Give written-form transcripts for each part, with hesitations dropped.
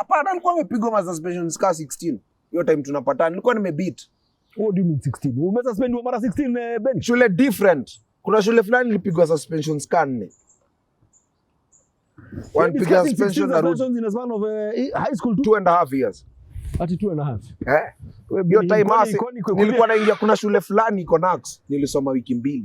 Hapana, nilikuwa nimepigwa ma suspensions ka 16. Hiyo time tunapatana nilikuwa nimebeat. What do you mean 16? Umesuspend mara 16 Ben? Shule different. Kuna shule fulani nilipigwa suspensions ka 4. One piga suspension na in a span of high school 2.5 years. At 2.5. Hiyo time hasi nilikuwa naingia kuna shule fulani iko Nax nilisoma wiki 2.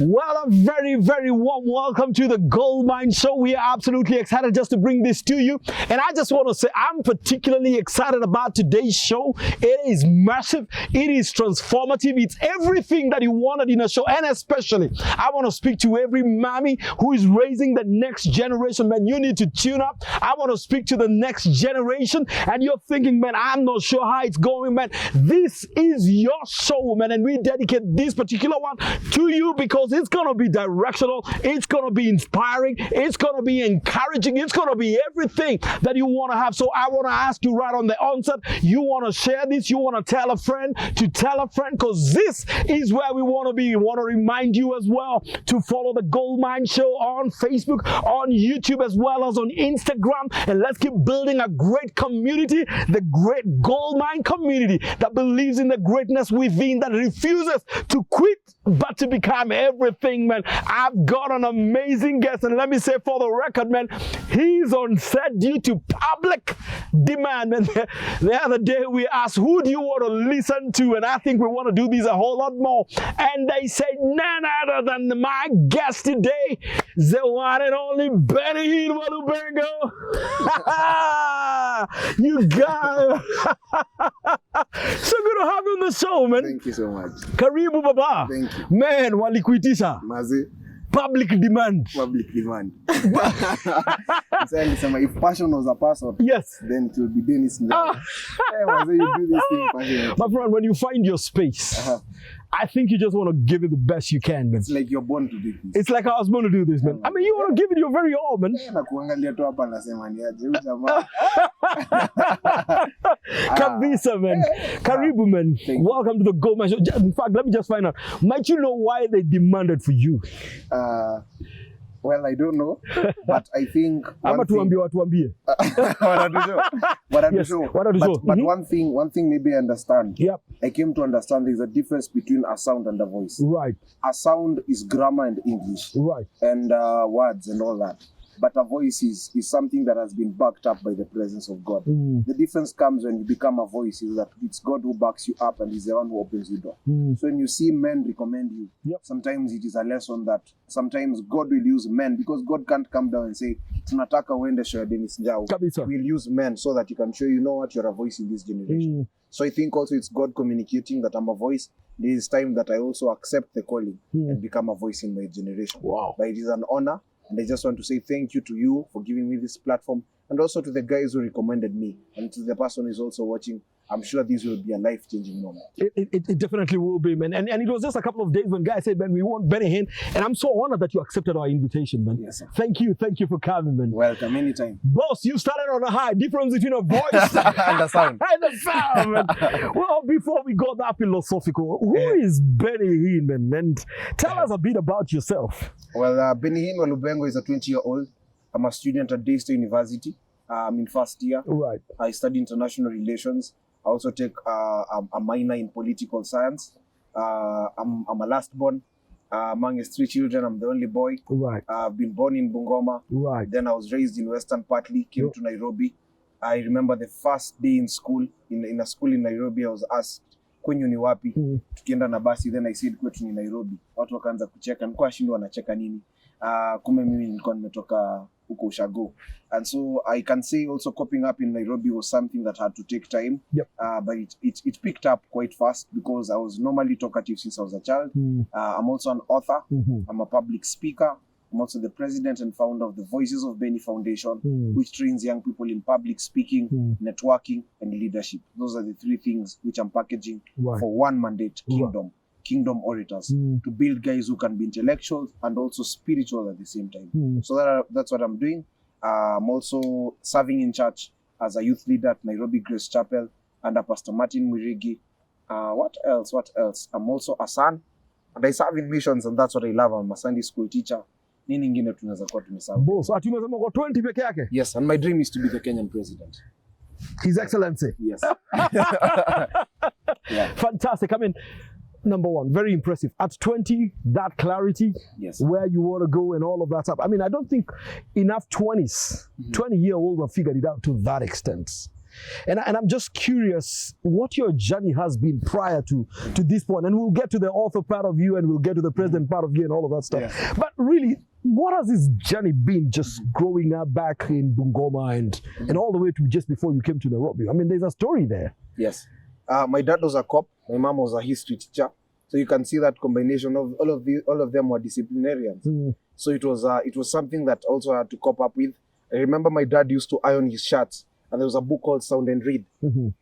Well, a very, very warm welcome to the Goldmine Show. We are absolutely excited just to bring this to you. And I just want to say I'm particularly excited about today's show. It is massive. It is transformative. It's everything that you wanted in a show. And especially, I want to speak to every mommy who is raising the next generation. Man, you need to tune up. I want to speak to the next generation. And you're thinking, man, I'm not sure how it's going, man. This is your show, man. And we dedicate this particular one to you because it's going to be directional, it's going to be inspiring, it's going to be encouraging, it's going to be everything that you want to have. So I want to ask you right on the onset, you want to share this, you want to tell a friend, because this is where we want to be. We want to remind you as well to follow the Goldmine Show on Facebook, on YouTube, as well as on Instagram. And let's keep building a great community, the great Goldmine community that believes in the greatness within, that refuses to quit, but to become everything, man. I've got an amazing guest, and let me say for the record, man, he's on set due to public demand, man. The other day we asked, who do you want to listen to? And I think we want to do this a whole lot more. And they said, none other than my guest today, the one and only Bennyhinn, Walubengo. You got it. So good to have you on the show, man. Thank you so much. Karibu baba. Thank you. Man, walikuitisha. Mazi. Public demand. Public demand. If passion was a person, yes, then it will be Dennis. Hey, Mazi, you do this thing passionate. My friend, when you find your space, I think you just want to give it the best you can, man. It's like you're born to do this. It's like I was born to do this, man. I mean, you want to give it your very all, man. Kabisa, man. Karibu, man. Welcome to the Goldmine Show. In fact, let me just find out. Might you know why they demanded for you? Well, I don't know, but I think one thing, but one thing maybe I understand. Yep. I came to understand there's a difference between a sound and a voice. Right. A sound is grammar and English. Right. And words and all that. But a voice is something that has been backed up by the presence of God. The difference comes when you become a voice, is that it's God who backs you up and is the one who opens the door. So when you see men recommend you, sometimes it is a lesson that sometimes God will use men, because God can't come down and say, tunataka uende show Dennis Njau. We'll use men so that you can show, you know what, you're a voice in this generation. So I think also it's God communicating that I'm a voice. There is time that I also accept the calling and become a voice in my generation. Wow. But it is an honor. And I just want to say thank you to you for giving me this platform, and also to the guys who recommended me, and to the person who is also watching. I'm sure this will be a life-changing moment. It definitely will be, man. And it was just a couple of days when guys said, man, we want Bennyhinn. And I'm so honored that you accepted our invitation, man. Yes, sir. Thank you for coming, man. Welcome, anytime. Boss, you started on a high. Difference between a voice and the sound. And the sound, man. Well, before we go that philosophical, who is Bennyhinn, man? And tell us a bit about yourself. Well, Bennyhinn Walubengo is a 20-year-old. I'm a student at Daystar University. I'm in first year. Right. I study international relations. I also take a minor in political science. I'm a last born. Among his 3 children, I'm the only boy. Right. I've been born in Bungoma. Right. Then I was raised in Western Partly, came to Nairobi. I remember the first day in school, in a school in Nairobi, I was asked, kwenyu ni wapi? Tukienda na basi, then I said kwetu ni Nairobi. Watu wakaanza kucheka, nilikuwa shindwa wanacheka nini. Kumbe mimi nilikuwa nimetoka huko Ushago. And so I can say also coping up in Nairobi was something that had to take time. Yep. But it picked up quite fast because I was normally talkative since I was a child. I'm also an author. I'm a public speaker. I'm also the president and founder of the Voices of Benny Foundation, which trains young people in public speaking, networking, and leadership. Those are the 3 things which I'm packaging for one mandate, Kingdom Orators, to build guys who can be intellectual and also spiritual at the same time. So that's what I'm doing. I'm also serving in church as a youth leader at Nairobi Grace Chapel under Pastor Martin Mwirigi. What else? I'm also a son, and I serve in missions, and that's what I love. I'm a Sunday school teacher. Nini ingine tunaweza kuwa tumesawa. Boss, ati umesema kwa 20 peke yake? Yes, and my dream is to be the Kenyan president. His Excellency. Yes. Yeah. Fantastic. I mean, number one, very impressive. At 20, that clarity, where you want to go and all of that stuff. I mean, I don't think enough 20-year-olds have figured it out to that extent. And I'm just curious what your journey has been prior to this point. And we'll get to the author part of you and we'll get to the president part of you and all of that stuff. Yeah. But really, what has this journey been just growing up back in Bungoma and all the way to just before you came to Nairobi? I mean, there's a story there. Yes. My dad was a cop. My mom was a history teacher. So you can see that combination of all of them were disciplinarians. So it was something that also I had to cope up with. I remember my dad used to iron his shirts. And there was a book called Sound and Read.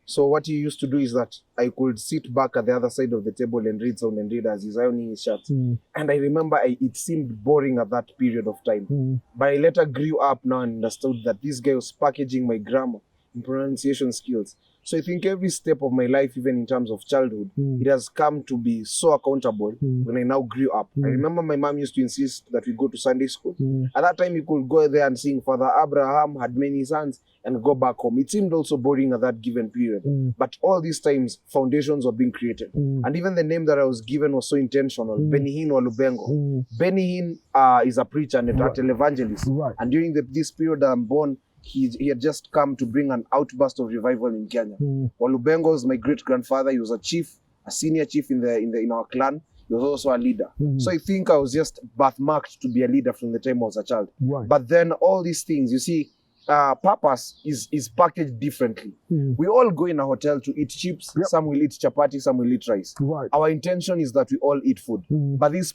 So what he used to do is that I could sit back at the other side of the table and read Sound and Read as he's ironing his shirts. And I remember it seemed boring at that period of time. But I later grew up now and understood that this guy was packaging my grammar and pronunciation skills. So I think every step of my life, even in terms of childhood, it has come to be so accountable when I now grew up. I remember my mom used to insist that we go to Sunday school. At that time, you could go there and sing, Father Abraham had many sons, and go back home. It seemed also boring at that given period. But all these times, foundations were being created. And even the name that I was given was so intentional, Bennyhinn Walubengo. Bennyhinn is a preacher and a televangelist. And during this period that I'm born, he had just come to bring an outburst of revival in Kenya. Walubengo was my great-grandfather. He was a chief, a senior chief in our clan. He was also a leader. So I think I was just birthmarked to be a leader from the time I was a child. But then all these things, you see, purpose is packaged differently. We all go in a hotel to eat chips. Some will eat chapati, some will eat rice. Our intention is that we all eat food. But this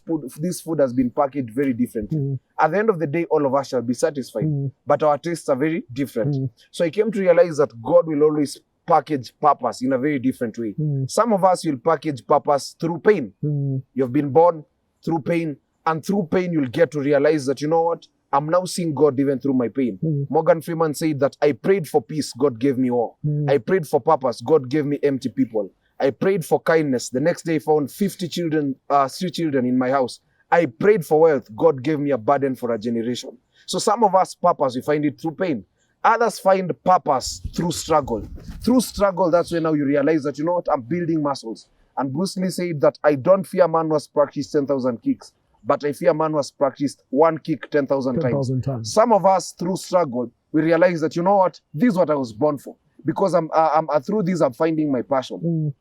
food has been packaged very differently. At the end of the day, all of us shall be satisfied. But our tastes are very different. So I came to realize that God will always package purpose in a very different way. Some of us will package purpose through pain. You've been born through pain, and through pain you'll get to realize that, you know what? I'm now seeing God even through my pain. Morgan Freeman said that I prayed for peace, God gave me war. I prayed for purpose, God gave me empty people. I prayed for kindness. The next day I found 50 children, 3 children in my house. I prayed for wealth, God gave me a burden for a generation. So some of us purpose, we find it through pain. Others find purpose through struggle. Through struggle, that's when now you realize that, you know what, I'm building muscles. And Bruce Lee said that I don't fear a man who has practiced 10,000 kicks, but I fear a man who has practiced one kick 10,000 times. Some of us, through struggle, we realize that, you know what, this is what I was born for. Because I'm through this, I'm finding my passion.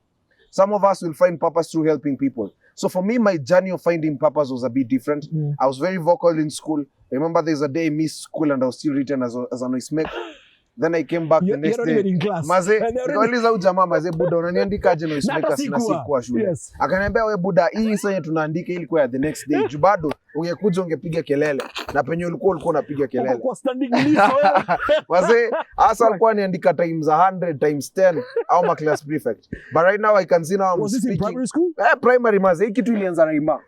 Some of us will find purpose through helping people. So for me, my journey of finding purpose was a bit different. I was very vocal in school. I remember there's a day I missed school and I was still written as a noise maker. Then I came back the next day. Maze, nikauliza huyu jamaa, maze buda unaniandika aje noise maker sina sikuwa shule. Akaniambia we buda, hii sasa tunaandika ilikuwa ya the next day. Juu bado ungekuja ungepiga kelele. Na penye ulikuwa unapiga kelele. Kwa standing list wewe. Maze, asa alikuwa aniandika times 100 times 10 au ma class prefect. But right now I can see now I'm speaking. Primary school? Primary maze, hii kitu ilianza Raima.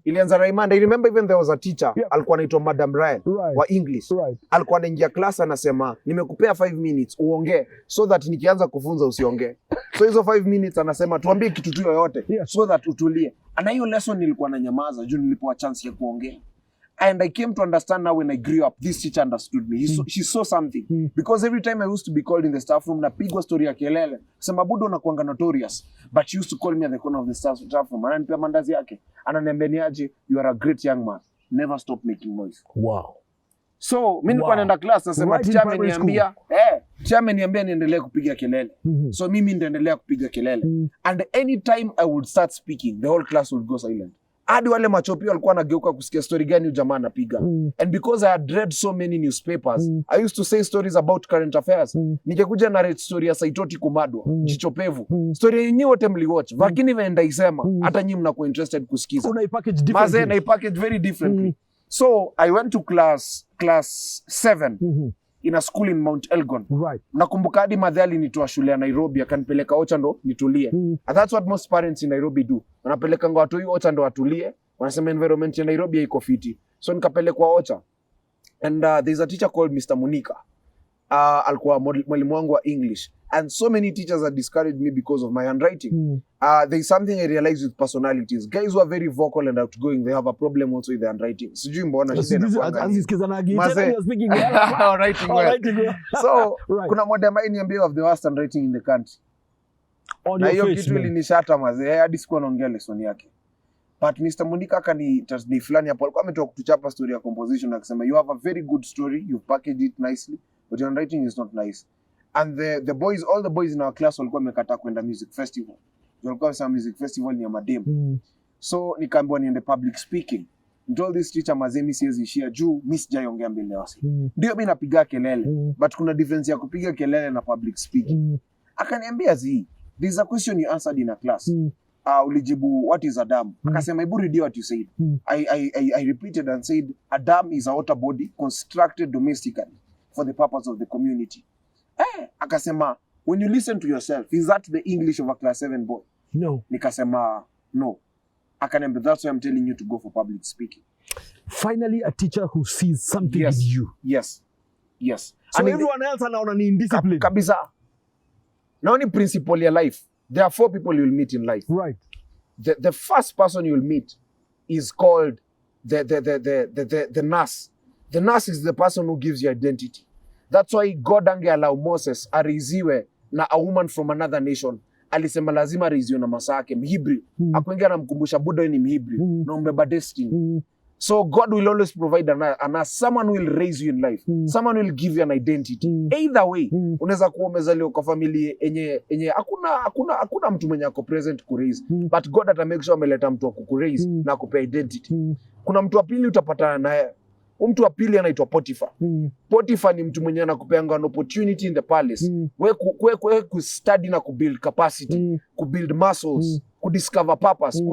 Ilianza Raima and I remember even there was a teacher alikuwa anaitwa Madam Ryan wa English. Alikuwa anaingia class anasema nimekupea 5 minutes uongee so that nikianza kufunza usiongee. So hizo 5 minutes anasema tuambie kitu tu yoyote so that utulie. Na hiyo lesson nilikuwa na nyamaza juu nilipewa chance ya kuongea. And I came to understand now when I grew up, this teacher understood me. She saw something. Because every time I used to be called in the staff room, napigwa story ya kelele. Sema budo unakuanga notorious. But she used to call me at the corner of the staff room. Ananipea mandazi yake. Ananiambia niaje, you are a great young man. Never stop making noise. Wow. So, mimi nilikuwa naenda class nasema teacher ameniambia, teacher ameniambia niendelee kupiga kelele. So mimi nitaendelea kupiga kelele. And anytime I would start speaking, the whole class would go silent. Hadi wale machopi walikuwa wanageuka kusikia story gani jamaa anapiga. And because I had read so many newspapers, I used to say stories about current affairs. Nikikuja na read story ya Saitoti Kumadwa, Jichopevu. Story yenyewe wote mliwatch. Lakini venda isema hata nyinyi mnakuwa interested kusikiza. Unaipackage differently. Maze naipackage very differently. So I went to class 7 in a school in Mount Elgon. Right. Nakumbuka hadi madhe alinitoa shule ya Nairobi akanipeleka Ocha ndo nitulie. And that's what most parents in Nairobi do. Wanapeleka watu hiyo Ocha ndo watulie. Wanasema environment ya Nairobi haiko fiti. So nikapelekwa Ocha. And there's a teacher called Mr. Munika. Alikuwa mwalimu wangu wa English. And so many teachers had discouraged me because of my handwriting. There's something I realized with personalities. Guys who are very vocal and outgoing, they have a problem also with their handwriting. Sijui mbona shida So, kuna moja ambaye niambia of the worst handwriting in the country. Na hiyo kitu ilinishata mazee, hadi sikuwa naongea lesson yake. But Mr. Munika akani Thursday fulani hapo alikuwa ametoka kutuchapa story ya composition akisema you have a very good story, you've packaged it nicely, but your handwriting is not nice. And the boys, all the boys in our class walikuwa wamekataa kwenda music festival. Walikuwa wamesema music festival ni ya madem. So nikaambiwa niende public speaking. Told this teacher mazemi siwezi ishia juu mimi sijaongea mbele ya wasi. Ndio mimi napiga kelele, but kuna difference ya kupiga kelele na public speaking. Akaniambia there's a question you answered in a class. Ulijibu what is a dam? Akasema hebu read what you said. I repeated and said a dam is a water body constructed domestically for the purpose of the community. Akasema when you listen to yourself, is that the English of a class 7 boy? No. Nikasema no. Akaniambia that's why I'm telling you to go for public speaking. Finally a teacher who sees something in you. Yes. So and everyone else anaona ni indiscipline. Kabisa. Na ni principle ya life. There are 4 people you will meet in life. Right. The first person you will meet is called the nurse. The nurse is the person who gives you identity. That's why God angeallow Moses ariziwe na a woman from another nation. Alisema lazima ariziwe na masake Mhebrew. Akuingia namkumbusha Buddha ni Mhebrew. Na umbeba destiny. So God will always provide someone will raise you in life. Someone will give you an identity. Either way, unaweza kuwa umezaliwa kwa familia enye hakuna mtu mwenye ako present ku raise. But God ata make sure ameleta mtu wa ku raise na kupe identity. Kuna mtu wa pili utapatana naye. Mtu wa pili anaitwa Potiphar. Potiphar ni mtu mwenye anakupeanga an opportunity in the palace. Wewe ku study na ku build capacity, ku build muscles, ku discover purpose,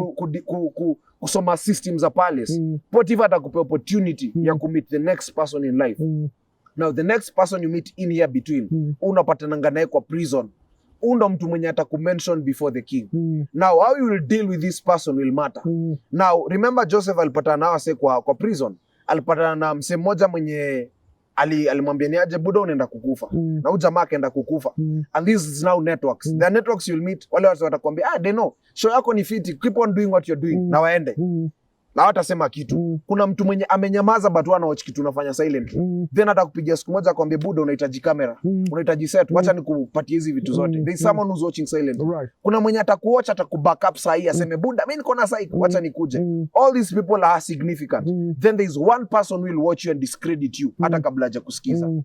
kusoma systems za palace. Potiphar atakupa opportunity ya ku meet the next person in life. Now the next person you meet in here between, unapatananga naye kwa prison. Ndo mtu mwenye atakumention before the king. Now how you will deal with this person will matter. Now remember Joseph alipatana na wase kwa prison. Alipatana na msee mmoja mwenye alimwambia ni aje Buddha unaenda kukufa. Na huyu jamaa akaenda kukufa. And this is now networks. The networks you'll meet, wale watu watakwambia they know show yako ni fiti, keep on doing what you're doing. Na waende. Na watasema kitu. Kuna mtu mwenye amenyamaza but wana watch kitu unafanya silently. Then atakupigia siku moja akwambia Buddha unahitaji kamera, unahitaji set, acha nikupatie hizi vitu zote. There is someone who's watching silently. Right. Kuna mwenye atakuwatch atakuback up sahi aseme Buddha mimi niko na sahi, acha nikuje. All these people are significant. Then there is one person who will watch you and discredit you hata kabla haja kusikiza.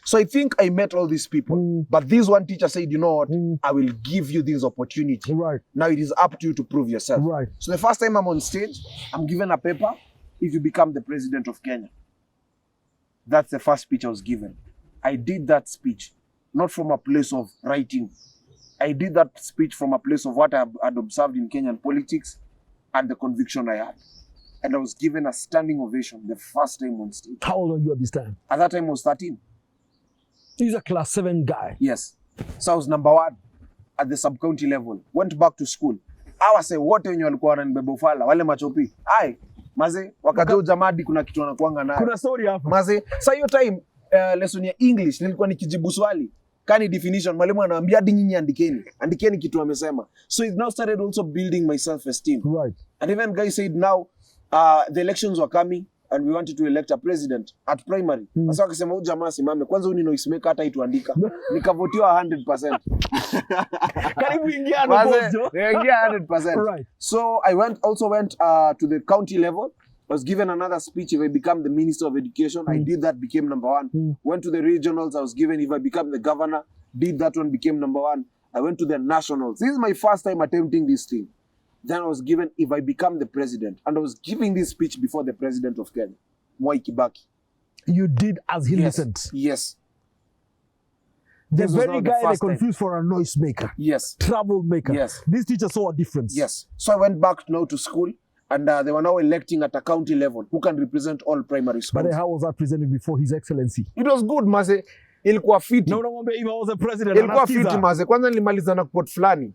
So I think I met all these people. But this one teacher said, you know what? I will give you this opportunity. Right. Now it is up to you to prove yourself. Right. So the first time I'm on stage, I'm given a paper. If you become the president of Kenya. That's the first speech I was given. I did that speech not from a place of writing. I did that speech from a place of what I had observed in Kenyan politics and the conviction I had. And I was given a standing ovation the first time on stage. How old are you at this time? At that time I was 13. He's a class 7 guy. Yes. So I was number 1 at the sub-county level. Went back to school. I was saying, wote wenye walikuwa wananibeba ufala, wale machopi. Maze, wakati ujamadi kuna kitu wanakuanga nayo. Kuna story hapa. Maze, sa hiyo time, lesson ya English, nilikuwa nikijibu swali. Kani definition, mwalimu anaambia hadi nyinyi andikeni. Andikeni kitu amesema. So it now started also building my self-esteem. Right. And even guys said now, the elections were coming. And we wanted to elect a president at primary. Sasa wakisema huyu jamaa simame kwanza huyu ni noise maker hata ituandika. Nikavotiwa 100%. Karibu ingia na bojo. Ingia 100%. Right. So I also went to the county level. I was given another speech if I become the Minister of Education. I did that, became number 1. Went to the regionals. I was given if I become the governor. Did that one, became number 1. I went to the nationals. This is my first time attempting this thing. Then I was given if I become the president. And I was giving this speech before the president of Kenya, Mwai Kibaki. You did as he listened? Yes. The very guy they confused for a noise maker. Yes. Troublemaker. Yes. This teacher saw a difference. Yes. So I went back now to school And they were now electing at a county level who can represent all primary schools. But how was that presented before His Excellency? It was good, maze. Ilikuwa fiti. No, if I was a president. Ilikuwa fiti, maze. Kwanza nilimaliza na quote fulani.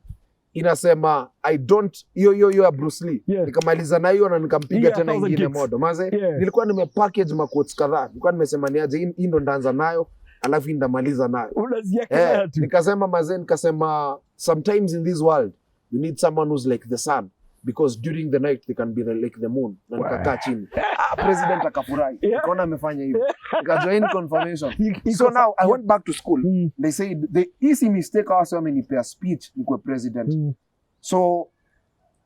Inasema, I don't, yo ya Bruce Lee. Yeah. Nikamaliza na hiyo na nikampiga tena ingine modo. Maze, yeah. Nilikuwa nimepackage quotes kadhaa. Nilikuwa nimesema niaje, hii ndo ndaanza nayo, alafu ndamaliza nayo. Nikasema maze, nikasema, sometimes in this world, you need someone who's like the sun. Because during the night they can be like the moon. Na nikakaa chini. President akafurahi. Nikaona amefanya hivyo. Nikajoin confirmation. So now I went back to school. They said the easy mistake also amenipea speech nikuwe president. So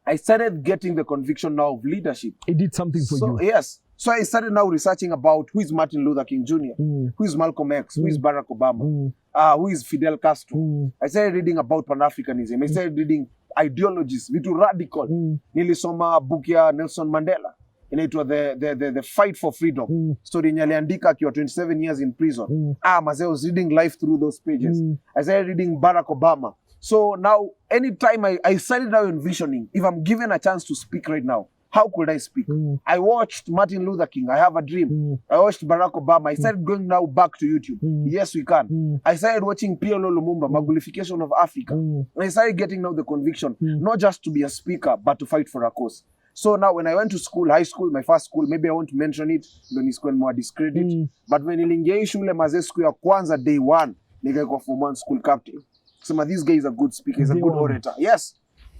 I started getting the conviction now of leadership. It did something for you. Yes. So I started now researching about who is Martin Luther King Jr., who is Malcolm X, who is Barack Obama, who is Fidel Castro. I started reading about Pan-Africanism. I started reading ideologies, vitu radical. Nilisoma book ya Nelson Mandela. Inaitwa the Fight for Freedom. Story yenye aliandika akiwa 27 years in prison. Maze, I was reading life through those pages. I started reading Barack Obama. So now, anytime I started now envisioning, if I'm given a chance to speak right now, how could I speak? I watched Martin Luther King. I have a dream. I watched Barack Obama. I started going now back to YouTube. Yes, we can. I started watching PLO Lumumba, Magulification of Africa. And I started getting now the conviction, not just to be a speaker, but to fight for a cause. So now when I went to school, high school, my first school, maybe I won't mention it, then it's going more discredit. But when nilingia shule maze siku ya kwanza day 1, nikaikuwa form 1 school captain. So this guy is a good speaker, he's a good orator. Yes.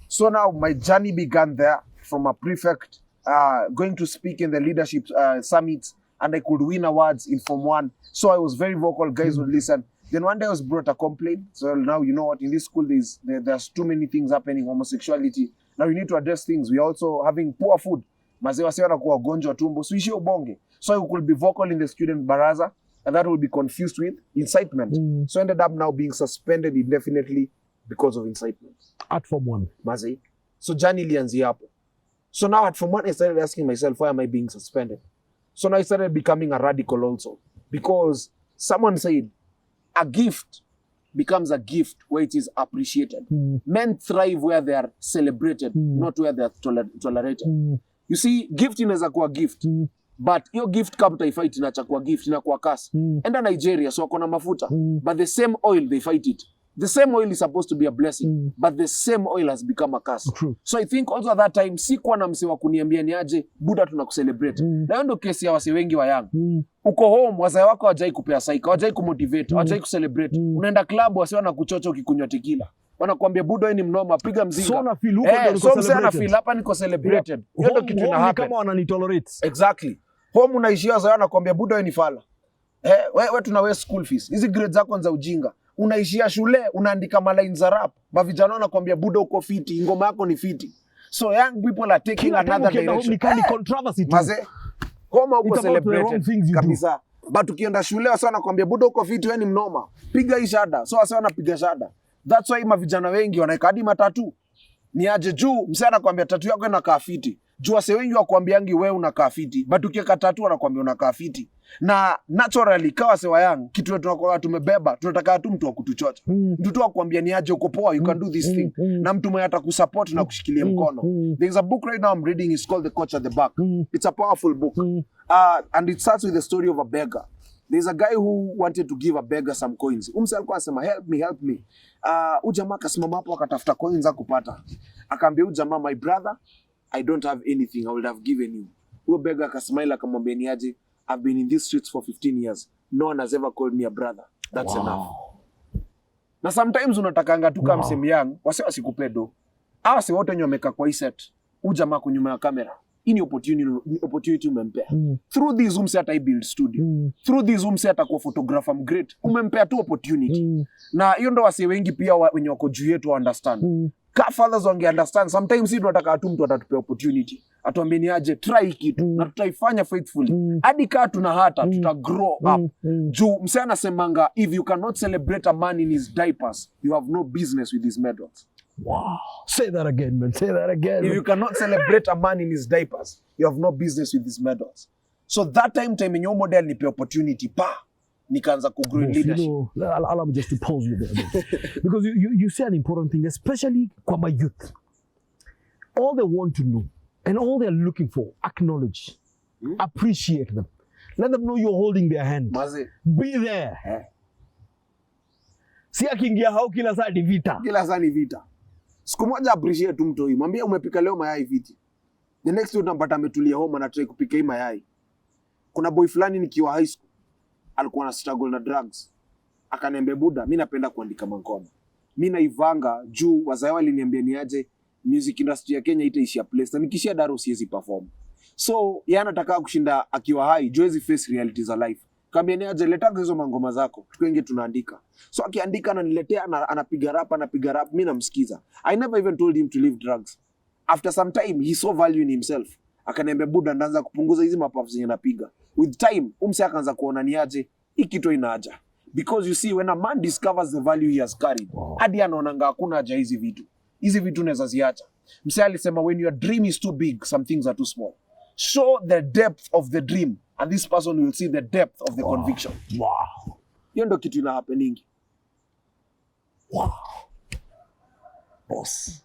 So now my journey began there. From a prefect, going to speak in the leadership summits, and I could win awards in Form 1. So I was very vocal, guys would listen. Then one day I was brought a complaint. So now you know what, in this school there's too many things happening, homosexuality. Now you need to address things. We're also having poor food. Mazee wase wanakuwa gonjwa tumbo. So ishi ubonge. So I could be vocal in the student baraza, and that will be confused with incitement. So I ended up now being suspended indefinitely because of incitement. At Form 1. Mazee. So journey ilianzia hapo. So now at Form 1, I started asking myself, why am I being suspended? So now I started becoming a radical also. Because someone said, a gift becomes a gift where it is appreciated. Men thrive where they are celebrated, not where they are tolerated. You see, gift inaweza kuwa gift. But your gift kama utaifight inacha kuwa gift, inakuwa kasi. Enda Nigeria, so wako na mafuta. But the same oil, they fight it. The same oil is supposed to be a blessing, but the same oil has become a curse. True. So I think also at that time, sikuwa na mse wa kuniambia ni aje, Buddha tunakucelebrate. Na hiyo ndo kesi ya wase wengi wa young. Uko home, wazee wako hawajai kupea psyche, hawajai kumotivate, hawajai kucelebrate. Unaenda club, wase wanakuchocha ukikunywa tequila. Wanakuambia Buddha wewe ni mnoma, piga mzinga. So na feel huko ndo niko celebrated. So mse feel hapa niko celebrated. Hiyo ndo kitu ina happen. Kama wananitolerate. Exactly. Home unaishia wazee wanakuambia Buddha wewe ni fala. Wewe tunawe school fees. Hizi grades zako za ujinga. Unaishia shule, unaandika malaini za rap. Mavijana wanakuambia Buddha uko fiti, ngoma yako ni fiti. So young people are taking another direction. Ni controversy tu. Maze, homa uko celebrated kabisa. But ukienda shule wasa wanakuambia Buddha uko fiti, wewe ni mnoma. Piga hii shada. So wasa wanapiga shada. That's why mavijana wengi wanaeka hadi matatu. Ni aje juu, msee anakuambia tatu yako inakaa fiti. Juu wase wengi wakuambiangi wewe unakaa fiti. But ukiweka tatu wanakuambia unakaa fiti. Na naturally kawa sewa young, kitu tunakuwa tumebeba, tunataka tu mtu wa kutuchocha. Mtu tu akwambia ni aje uko poa, you can do this thing. Na mtu mwenye atakusupport na kushikilia mkono. There's a book right now I'm reading, it's called The Coach at the Back. It's a powerful book. And it starts with the story of a beggar. There's a guy who wanted to give a beggar some coins. Umse alikuwa anasema help me. Ujamaa akasimama hapo akatafuta coins akupata. Akaambia ujamaa, my brother, I don't have anything, I would have given you. Huyo beggar akasmile akamwambia ni aje, I've been in these streets for 15 years. No one has ever called me a brother. That's enough. Na sometimes unatakanga tu kama msemi young, wase wasikupe do. Wase wote wenye wameka kwa hii set, ujamaa kunyuma ya kamera. Hii ni opportunity umempea. Through this umse hata build studio. Through this umse hata kuwa photographer great. Umempea tu opportunity. Na hiyo ndo wase wengi pia wenye wako juu yetu understand. Ka fathers wange understand, sometimes hii tunataka tu mtu atatupea opportunity. Atuambie ni aje, try kitu na tutaifanya faithfully. Hadi kaa tuna hata, tuta grow up. Juu mse anasemanga, if you cannot celebrate a man in his diapers, you have no business with his medals. Wow. Say that again, man. Say that again. If you cannot celebrate a man in his diapers, you have no business with his medals. So that time in your model nipe opportunity, nikaanza ku grow in leadership. You know, allow me just to pause you there. Because you say an important thing, especially kwa my youth. All they want to know And all they're looking for, acknowledge, appreciate them. Let them know you're holding their hand. Maze. Be there. Si akiingia hao kila saa ni vita. Kila saa ni vita. Siku moja appreciate tu mtoi. Mwambie umepika leo mayai viti. The next day unampata ametulia home na try kupika hii mayai. Kuna boy fulani nikiwa high school alikuwa na struggle na drugs. Akaniambia buda, mimi napenda kuandika mangoma. Mimi naivanga juu wazae waliniambia niaje music industry ya Kenya itaishia place. Na nikishia daro siwezi perform. So yeye anataka kushinda akiwa high, joezi face realities of life. Kaambia niaje leta hizo mangoma zako. Tukwenge tunaandika. So akiandika ananiletea anapiga rap, mimi namsikiza. I never even told him to leave drugs. After some time he saw value in himself. Akaniambia buda ndaanza kupunguza hizi mapafu zenye napiga. With time umse akaanza kuona niaje hii kitu inaja. Because you see when a man discovers the value he has carried, hadi anaonanga hakuna haja hizi vitu. Hizi vitu unaweza ziacha. Mse alisema when your dream is too big, some things are too small. Show the depth of the dream and this person will see the depth of the conviction. Wow. Hiyo ndio kitu ina happening. Wow. Boss.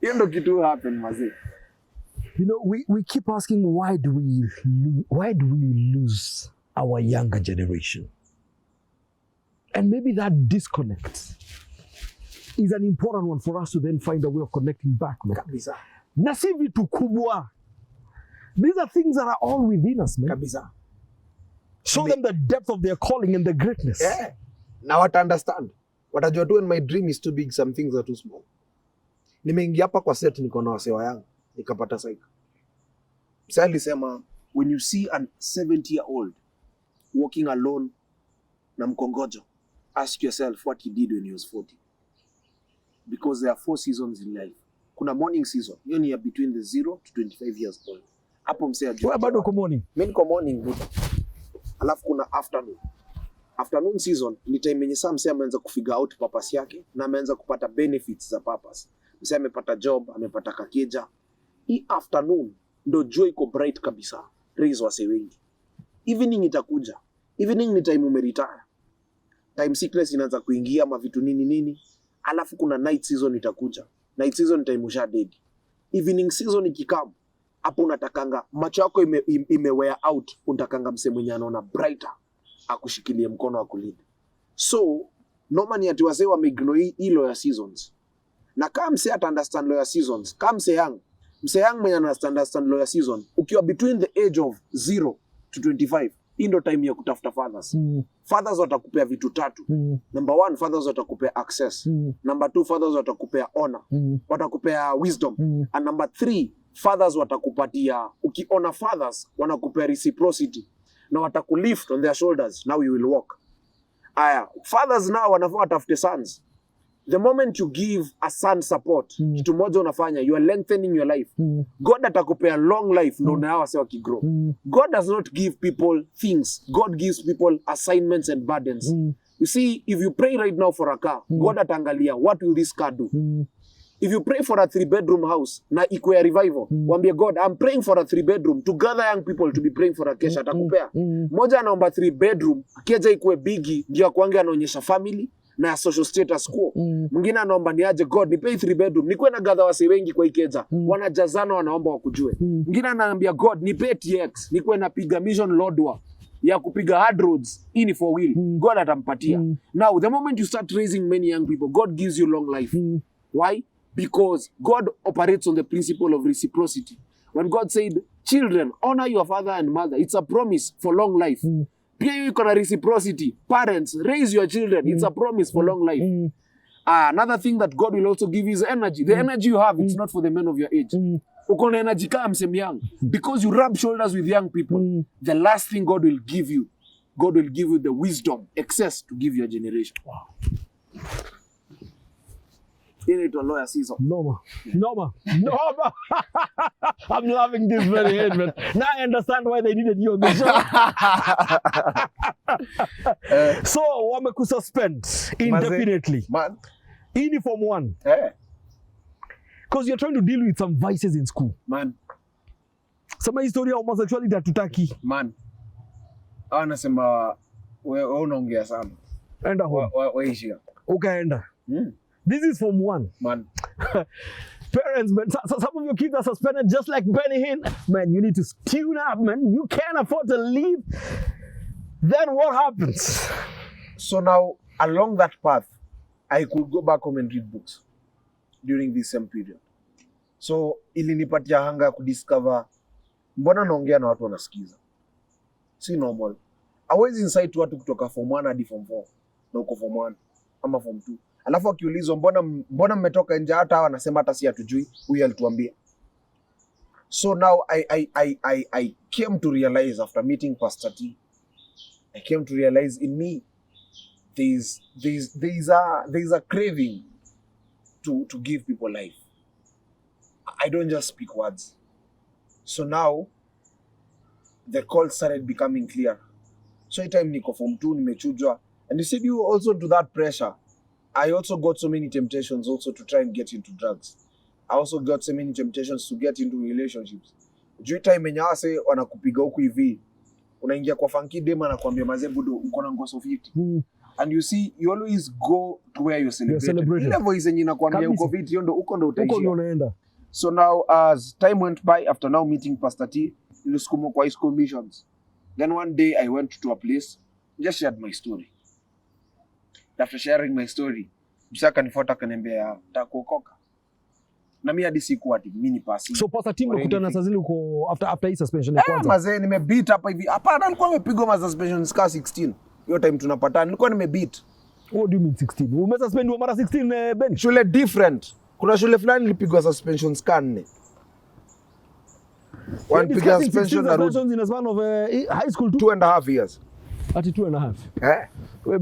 Hiyo ndio kitu happen maze. You know, we keep asking why do we lose our younger generation? And maybe that disconnect is an important one for us to then find a way of connecting back. Kabisa. Na si vitu kubwa. These are things that are all within us, man. Kabisa. Show them the depth of their calling and the greatness. Yeah. Now what understand? Watajua tu when my dream is too big, some things are too small. Nimeingia hapa kwa set niko na wasewa yangu. Nikapata psycho. Msa alisema, when you see a 70-year-old walking alone na mkongojo, ask yourself what he did when he was 40. Because there are 4 seasons in life. Kuna morning season. Hiyo ni ya between the 0 to 25 years old. Hapo mse ajua. Wewe bado uko morning? Mimi niko morning buda. Alafu kuna afternoon. Afternoon season ni time yenye saa mse ameanza kufigure out purpose yake na ameanza kupata benefits za purpose. Mse amepata job, amepata kakeja. Hii afternoon ndo jua iko bright kabisa. Raise wase wengi. Evening itakuja. Evening ni time umeretire. Time sickness inaanza kuingia mavitu nini. Alafu kuna night season itakuja. Night season ni time usha dead. Evening season ikikam, hapo unatakanga macho yako wear out, unatakanga mse mwenye anaona brighter akushikilie mkono wa kulinda. So normally ati wase wameignore hii lower seasons. Na kama mse ata understand lower seasons, kama mse young mwenye understand lower season, ukiwa between the age of 0 to 25, hii ndo time ya kutafuta fathers. Fathers watakupea vitu 3. Number 1, fathers watakupea access. Number 2, fathers watakupea honor. Watakupea wisdom. And number 3, fathers watakupatia, ukiona fathers wanakupea reciprocity na watakulift on their shoulders, now you will walk. Aya, fathers now wanafaa watafute sons. The moment you give a son support, kitu moja unafanya, you are lengthening your life. God atakupea long life, ndo na hawa sewa kigrow. God does not give people things. God gives people assignments and burdens. You see, if you pray right now for a car, God atangalia, what will this car do? If you pray for a 3-bedroom house, na ikuwe a revival, wambie God, I'm praying for a 3-bedroom to gather young people to be praying for a kesha, atakupea. Moja anaomba 3-bedroom, keja ikuwe bigi, ndio kwange anaonyesha family na social status quo. Mwingine anaomba niaje God nipe 3-bedroom nikuwe na gather wase wengi kwa ikeja, wanajazana wanaomba wakujue. Mwingine anaambia God nipe TX nikuwe napiga mission lodwa ya kupiga hard roads, hii ni 4-wheel. God atampatia. Now the moment you start raising many young people, God gives you long life. Why? Because God operates on the principle of reciprocity. When God said, children, honor your father and mother, it's a promise for long life. Pia you iko na reciprocity. Parents, raise your children. It's a promise for long life. Another thing that God will also give is energy. The energy you have, it's not for the men of your age. Uko na energy kama msemi young. Because you rub shoulders with young people, the last thing God will give you the wisdom, access to give your generation. Wow. Inaitwa lower season. Noma. I'm loving this very head, man. Now I understand why they needed you on the show. So, wamekususpend indefinitely. Man. Uniform 1. Because you're trying to deal with some vices in school. Man. Some historia of homosexuality hatutaki. Man. Anasema wewe unaongea sana. Enda home. Waishia. Ukaenda. This is Form 1. Man. Parents, man, some of your kids are suspended just like Bennyhinn. Man, you need to tune up, man. You can't afford to leave. Then what happens? So now, along that path, I could go back home and read books during this same period. So ilinipatia hanga ya kudiscover mbona naongea na watu wanasikiza. Si normal. Hawezi insight watu kutoka Form 1 hadi Form 4 na uko Form 1 ama Form 2. Alafu akiulizwa mbona mmetoka nje, hata hawa anasema hata si hatujui, huyu alituambia. So now I came to realize after meeting Pastor T, I came to realize in me there's a craving to give people life. I don't just speak words. So now the call started becoming clear. So time niko Form 2 nimechujwa, and you said you also to that pressure. I also got so many temptations also to try and get into drugs. I also got so many temptations to get into relationships. Juu time yenye wase wanakupiga huku hivi, unaingia kwa funky dem anakuambia mazee budo uko na ngoso 50. And you see, you always go to where you're celebrated. Ile voice yenye inakuambia uko 50, hiyo ndo uko ndo utaishia. Uko ndo unaenda. So now as time went by, after now meeting Pastor T, nilisukuma kwa high school missions. Then one day I went to a place, just shared my story. After sharing my story, msaka nifuata kaniambia takuokoka. Na mimi hadi siku ati mimi ni pasi. So Pastor T mkutana saa zile uko after hii suspension ya kwanza. Mazee nimebeat hapa hivi. Hapana, nilikuwa nimepigwa ma suspension ska 16. Hiyo time tunapatana nilikuwa nimebeat. What do you mean 16? Umesuspendiwa mara 16 Ben? Shule different. Kuna shule fulani nilipigwa suspension ska 4. One piga suspension na road in a span of high school 2.5 years. Ati 2.5.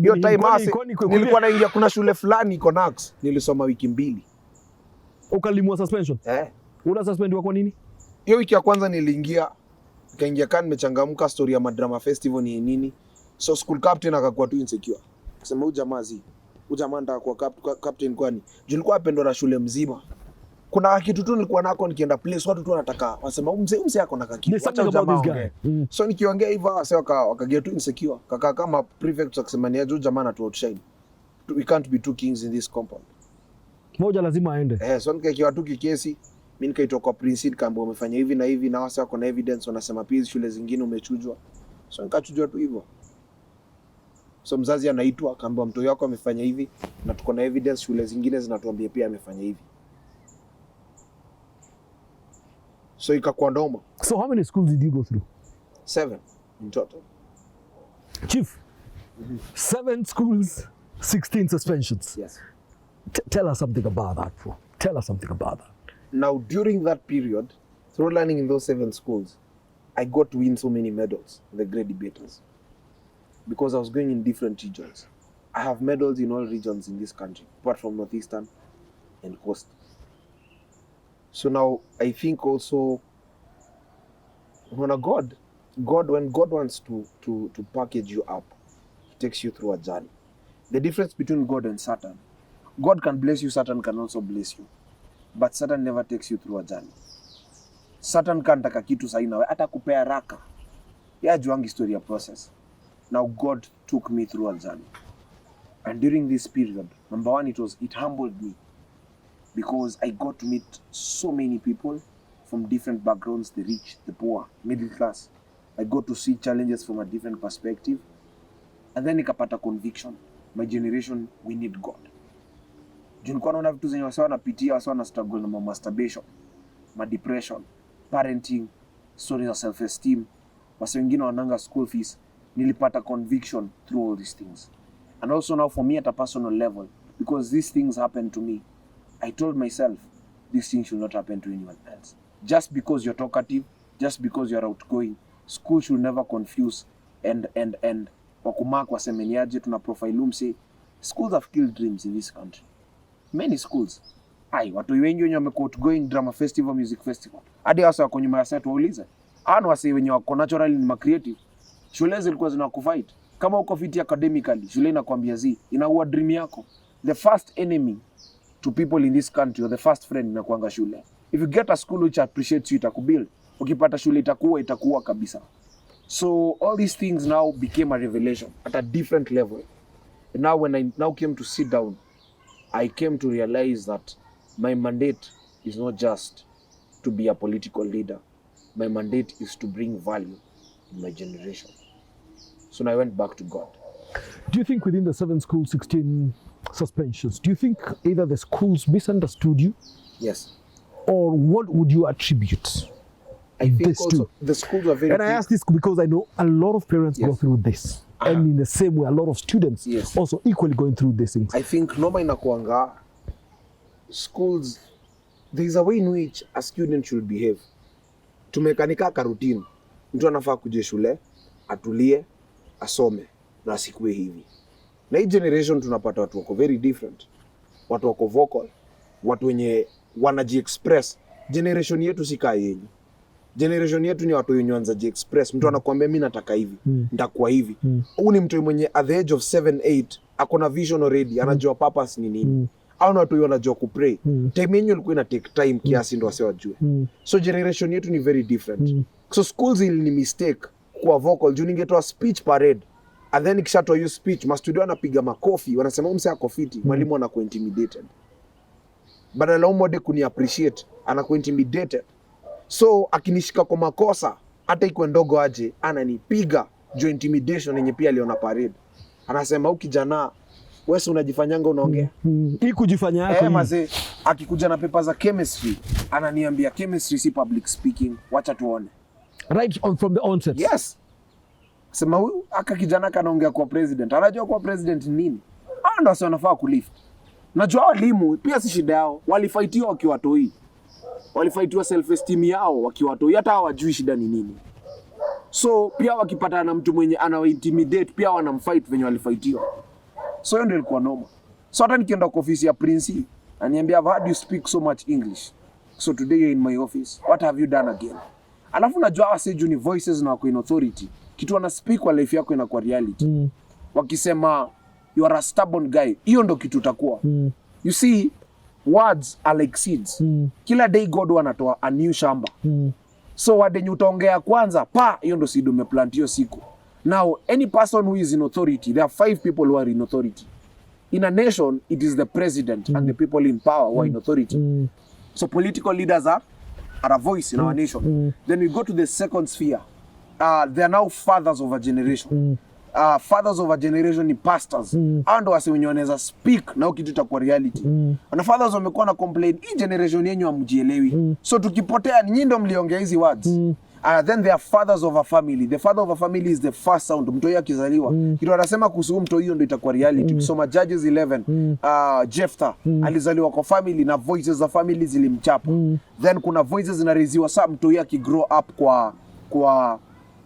Hiyo time asi nilikuwa naingia, kuna shule fulani iko Nax nilisoma wiki 2. Ukalimwa suspension? Una suspendiwa kwa nini? Hiyo wiki ya kwanza niliingia, nikaingia kan nimechangamka, story ya madrama festival ni nini. So school captain akakuwa tu insecure. Akasema huyu jamaa ndio kwa captain kwani. Nilikuwa napendwa na shule mzima. Kuna kitu tu nilikuwa nako nikienda place watu tu wanataka wasema mzee yako na kitu. Acha jamaa. So nikiongea hivyo wase wakaget tu insecure. Kaka kama prefect akasema ni aje jamaa na tu outshine. We can't be two kings in this compound. Moja lazima aende. So nikakiwa tu kikesi, mimi nikaitoka kwa principal kamba umefanya hivi na hivi na wase wako na evidence wanasema pia shule zingine umechujwa. So nikachujwa tu hivyo. So mzazi anaitwa kamba mtoto wako amefanya hivi na tuko na evidence, shule zingine zinatuambia pia amefanya hivi. So ikakuwa ndoma. So how many schools did you go through? 7 in total. Chief, 7 schools, 16 suspensions. Yes. Tell us something about that, bro. Tell us something about that. Now, during that period, through learning in those 7 schools, I got to win so many medals, the great debaters, because I was going in different regions. I have medals in all regions in this country, apart from Northeastern and Coast. So now, I think also, when God wants to package you up, He takes you through a journey. The difference between God and Satan, God can bless you, Satan can also bless you. But Satan never takes you through a journey. Satan can't taka kitu sahi nawe, hata kupea raka. Ya juangi story ya process. Now God took me through a journey. And during this period, number one, it humbled me. Because I got to meet so many people from different backgrounds, the rich, the poor, middle class. I got to see challenges from a different perspective. And then nikapata conviction. My generation, we need God. Nilikuwa naona vitu zenye wasa wanapitia, wasa wana struggle na masturbation, depression, parenting, stories of self-esteem, wasa wengine wananga school fees. Nilipata conviction through all these things. And also now for me at a personal level, because these things happened to me, I told myself, this thing should not happen to anyone else. Just because you're talkative, just because you're outgoing, school should never confuse and wakumak wasemeniaje tuna profile say schools have killed dreams in this country. Many schools. Watu wengi wenye wamekuwa outgoing drama festival, music festival. Hadi hasa wako nyuma ya set waulize. Wase wenye wako naturally ni creative. Shule zilikuwa zinakufight. Kama uko fit academically, shule inakwambia inaua dream yako. The first enemy to people in this country, or the first friend inakuanga shule. If you get a school which appreciates you, itakubuild. Ukipata shule itakuwa kabisa. So all these things now became a revelation at a different level. And now when I now came to sit down I came to realize that my mandate is not just to be a political leader. My mandate is to bring value in my generation. So I went back to God. Do you think within the 7 schools, 16 suspensions, do you think either the schools misunderstood you? Yes. Or what would you attribute I think this also to? the schools are very... And I ask this because I know a lot of parents go through this. And in the same way, a lot of students also equally going through these things. I think noma inakuanga schools, there is a way in which a student should behave. Tumekanika ka routine. Mtu anafaa kuje shule, atulie, asome, na asikue hivi. Na hii generation tunapata watu wako very different. Watu wako vocal, watu wenye wanaji-express. Generation yetu si kaa yenyu. Generation yetu ni watu wenye wanza ji-express. Mtu anakuambia mimi nataka hivi, nitakuwa hivi. Huyu ni mtu mwenye at the age of 7, 8, akona vision already, anajua purpose ni nini. Au na watu wanajua kupray. Time yenyu ilikuwa ina take time kiasi ndo wase wajue. So generation yetu ni very different. So schools ni mistake kwa vocal. Juu ningetoa speech parade. And then ikishatoa hiyo speech, mastudio anapiga makofi, wanasema mse ako fiti, mwalimu anakuwa intimidated. Badala umode kuni appreciate, anakuwa intimidated. So akinishika kwa makosa, hata ikuwe ndogo aje, ananipiga juu intimidation yenye pia aliona parade. Anasema huyu kijana, wewe unajifanyanga unaongea. Hii kujifanya yako. Mazee, akikuja na paper za chemistry, ananiambia chemistry si public speaking, wacha tuone. Right from the onset. Yes. Sema huyu aka kijana kanaongea kwa president. Anajua kwa president nini? Hao ndio wanafaa kulift. Najua walimu pia si shida yao. Walifightiwa wakiwa watoi. Walifightiwa self esteem yao wakiwa watoi, hata hawajui shida ni nini. So pia wakipata na mtu mwenye anawa intimidate pia wanamfight venye walifightiwa. So hiyo ndio ilikuwa normal. So hata nikienda kwa ofisi ya principal, ananiambia I've heard you speak so much English. So today you're in my office. What have you done again? Alafu najua wasiju ni voices na wako in authority. Kitu wana speak kwa life yako inakuwa reality. Wakisema you are a stubborn guy, hiyo ndo kitu utakuwa. You see, words are like seeds. Kila day God wanatoa a new shamba. So wadenye utaongea kwanza, hiyo ndo seed umeplant hiyo siku. Now, any person who is in authority, there are 5 people who are in authority. In a nation, it is the president and the people in power who are in authority. So political leaders are a voice in our nation. Then we go to the second sphere. They are now fathers of a generation. Fathers of a generation ni pastors. Ando wase wenye wanaweza speak na kitu itakuwa reality. Na fathers wamekuwa na complain, hii generation yenyu hamjielewi. So tukipotea nyinyi ndio mliongea hizi words. Then they are fathers of a family. The father of a family is the first sound. Mtoi akizaliwa. Kitu anasema kuhusu mtoi hiyo ndio itakuwa reality. Kusoma Judges 11, Jephthah alizaliwa kwa family na voices za family zilimchapa. Then kuna voices zinariziwa saa mtoi akigrow up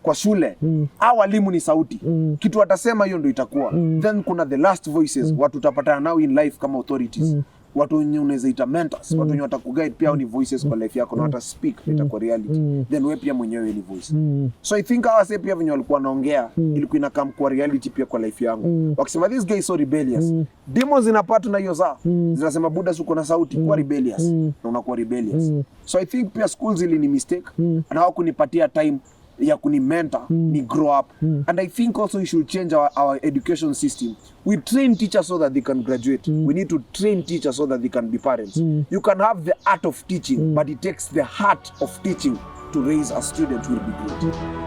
kwa shule. Hao walimu ni sauti. Kitu watasema hiyo ndio itakuwa. Then kuna the last voices, watu utapatana nao in life kama authorities. Watu wenye unaweza ita mentors, watu wenye watakuguide pia ni voices kwa life yako na wata speak itakuwa reality. Then wewe pia mwenyewe ni voice. So I think hawa sasa pia venye walikuwa naongea ilikuwa inakam kwa reality pia kwa life yangu. Wakisema this guy is so rebellious. Demons zinapata na hiyo saa. Zinasema Buddha uko na sauti kwa rebellious na unakuwa rebellious. So I think pia schools ili ni mistake na hawakunipatia time ya kuni-mentor, ni grow up. And I think also we should change our education system. We train teachers so that they can graduate. We need to train teachers so that they can be parents. You can have the art of teaching, but it takes the heart of teaching to raise a student who will be good.